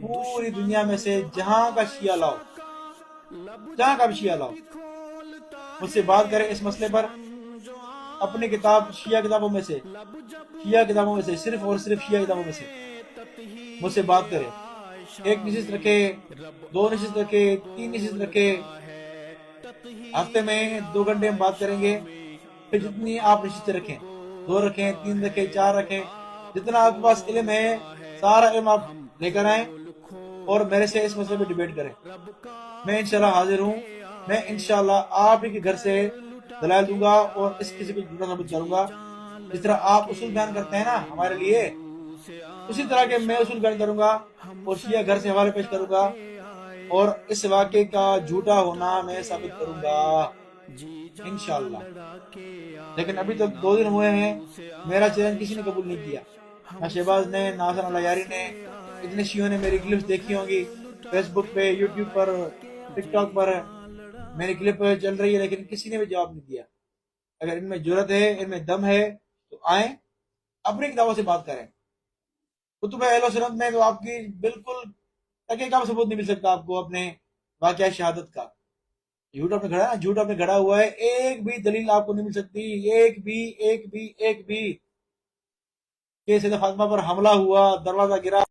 پوری دنیا میں سے جہاں کا شیعہ لاؤ، جہاں کا بھی شیعہ لاؤ، مجھ سے بات کریں اس مسئلے پر، اپنی کتاب شیعہ کتابوں میں سے، شیعہ کتابوں میں سے، صرف اور صرف شیعہ کتابوں میں سے مجھ سے بات کرے، ایک نشست رکھے، دو نشست رکھے، تین نشست رکھے، ہفتے میں 2 گھنٹے ہم بات کریں گے، پھر جتنی آپ نشستیں رکھیں، 2 رکھیں، 3 رکھیں، 4 رکھیں، جتنا آپ کے پاس علم ہے سارا علم آپ لے کر آئیں اور میرے سے اس مسئلے پہ ڈیبیٹ کریں، میں انشاءاللہ حاضر ہوں، میں انشاءاللہ آپ ہی کے گھر سے دلائل دوں گا اور اس کسی کو جھوٹا ثابت کروں گا، جس طرح آپ اصول بیان کرتے ہیں نا ہمارے لیے، اسی طرح کے میں اصول بیان کروں گا اور شیعہ گھر سے حوالے پیش کروں گا اور اس واقعے کا جھوٹا ہونا میں ثابت کروں گا انشاءاللہ۔ لیکن ابھی تک 2 دن ہوئے ہیں، میرا چیلنج کسی نے قبول نہیں کیا، نہ شہباز نے، نہ حسن اللہ یاری نے، اتنے شیعوں نے میری کلپس دیکھی ہوں گی فیس بک پہ، یوٹیوب پر، ٹک ٹاک پر، میری کلپ چل رہی ہے، لیکن کسی نے بھی جواب نہیں دیا۔ اگر ان میں جرت ہے، ان میں دم ہے تو آئیں، اپنی کتابوں سے بات کریں۔ کتب اہل و سنت میں تو آپ کی بالکل تکے کا ثبوت نہیں مل سکتا آپ کو اپنے واقعہ شہادت کا، جھوٹ آپ نے گھڑا ہے نا، جھوٹ آپ نے گھڑا ہوا ہے، ایک بھی دلیل آپ کو نہیں مل سکتی، ایک بھی کہ سیدہ فاطمہ پر حملہ ہوا، دروازہ گرا،